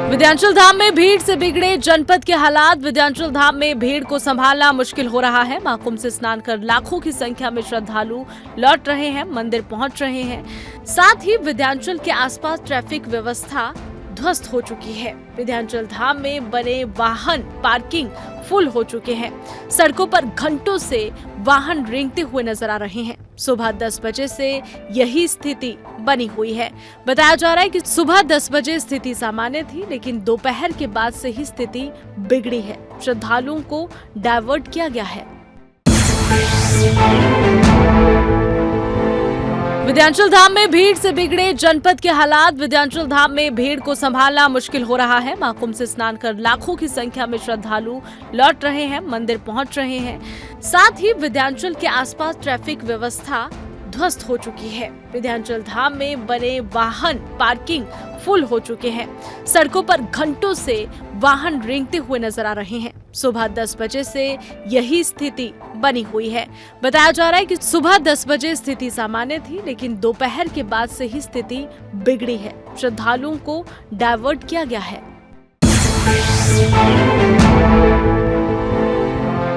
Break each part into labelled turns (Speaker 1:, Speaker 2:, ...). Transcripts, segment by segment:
Speaker 1: विंध्याचल धाम में भीड़ से बिगड़े जनपद के हालात। विंध्याचल धाम में भीड़ को संभालना मुश्किल हो रहा है। महाकुंभ से स्नान कर लाखों की संख्या में श्रद्धालु लौट रहे हैं, मंदिर पहुंच रहे हैं। साथ ही विंध्याचल के आसपास ट्रैफिक व्यवस्था ध्वस्त हो चुकी है। विंध्याचल धाम में बने वाहन पार्किंग फुल हो चुके हैं। सड़कों पर घंटों से वाहन रेंगते हुए नजर आ रहे हैं। सुबह 10 बजे से यही स्थिति बनी हुई है। बताया जा रहा है कि सुबह 10 बजे स्थिति सामान्य थी, लेकिन दोपहर के बाद से ही स्थिति बिगड़ी है। श्रद्धालुओं को डायवर्ट किया गया है। विंध्याचल धाम में भीड़ से बिगड़े जनपद के हालात। विंध्याचल धाम में भीड़ को संभालना मुश्किल हो रहा है। महाकुंभ से स्नान कर लाखों की संख्या में श्रद्धालु लौट रहे हैं, मंदिर पहुंच रहे हैं। साथ ही विंध्याचल के आसपास ट्रैफिक व्यवस्था ध्वस्त हो चुकी है। विंध्याचल धाम में बने वाहन पार्किंग फुल हो चुके हैं। सड़कों पर घंटों से वाहन रेंगते हुए नजर आ रहे हैं। सुबह 10 बजे से यही स्थिति बनी हुई है। बताया जा रहा है कि सुबह 10 बजे स्थिति सामान्य थी, लेकिन दोपहर के बाद से ही स्थिति बिगड़ी है। श्रद्धालुओं को डायवर्ट किया गया है।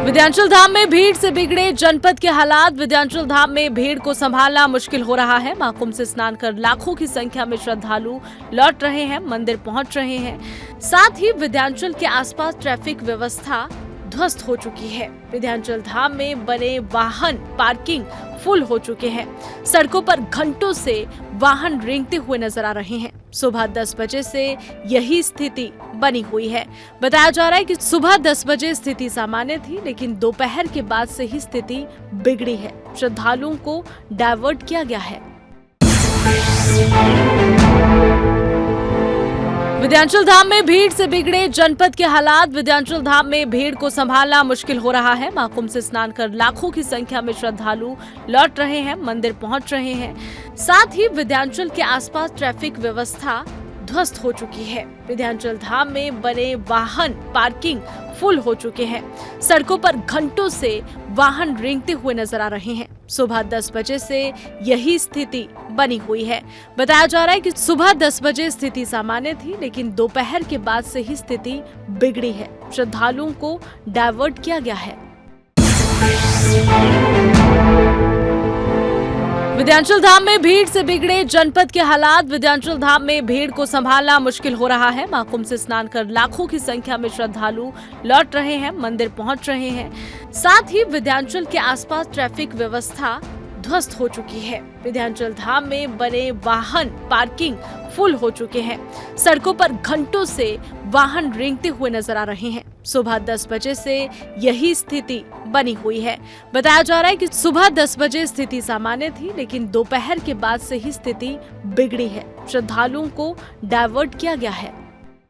Speaker 1: विंध्याचल धाम में भीड़ से बिगड़े जनपद के हालात। विंध्याचल धाम में भीड़ को संभालना मुश्किल हो रहा है। महाकुंभ से स्नान कर लाखों की संख्या में श्रद्धालु लौट रहे हैं, मंदिर पहुंच रहे हैं। साथ ही विंध्याचल के आसपास ट्रैफिक व्यवस्था ध्वस्त हो चुकी है। विंध्याचल धाम में बने वाहन पार्किंग फुल हो चुके हैं। सड़कों पर घंटों से वाहन रेंगते हुए नजर आ रहे हैं। सुबह 10 बजे से यही स्थिति बनी हुई है। बताया जा रहा है कि सुबह 10 बजे स्थिति सामान्य थी, लेकिन दोपहर के बाद से ही स्थिति बिगड़ी है। श्रद्धालुओं को डायवर्ट किया गया है। विंध्याचल धाम में भीड़ से बिगड़े जनपद के हालात। विंध्याचल धाम में भीड़ को संभालना मुश्किल हो रहा है। महाकुंभ से स्नान कर लाखों की संख्या में श्रद्धालु लौट रहे हैं, मंदिर पहुंच रहे हैं। साथ ही विंध्याचल के आसपास ट्रैफिक व्यवस्था ध्वस्त हो चुकी है। विंध्याचल धाम में बने वाहन पार्किंग फुल हो चुके हैं। सड़कों पर घंटों से वाहन रेंगते हुए नजर आ रहे हैं। सुबह 10 बजे से यही स्थिति बनी हुई है। बताया जा रहा है कि सुबह 10 बजे स्थिति सामान्य थी, लेकिन दोपहर के बाद से ही स्थिति बिगड़ी है। श्रद्धालुओं को डायवर्ट किया गया है। विंध्याचल धाम में भीड़ से बिगड़े जनपद के हालात। विंध्याचल धाम में भीड़ को संभालना मुश्किल हो रहा है। महाकुंभ से स्नान कर लाखों की संख्या में श्रद्धालु लौट रहे हैं, मंदिर पहुंच रहे हैं। साथ ही विंध्याचल के आसपास ट्रैफिक व्यवस्था ध्वस्त हो चुकी है। विंध्याचल धाम में बने वाहन पार्किंग फुल हो चुके हैं। सड़कों पर घंटों से वाहन रेंगते हुए नजर आ रहे हैं। सुबह 10 बजे से यही स्थिति बनी हुई है। बताया जा रहा है कि सुबह 10 बजे स्थिति सामान्य थी, लेकिन दोपहर के बाद से ही स्थिति बिगड़ी है। श्रद्धालुओं को डायवर्ट किया गया है।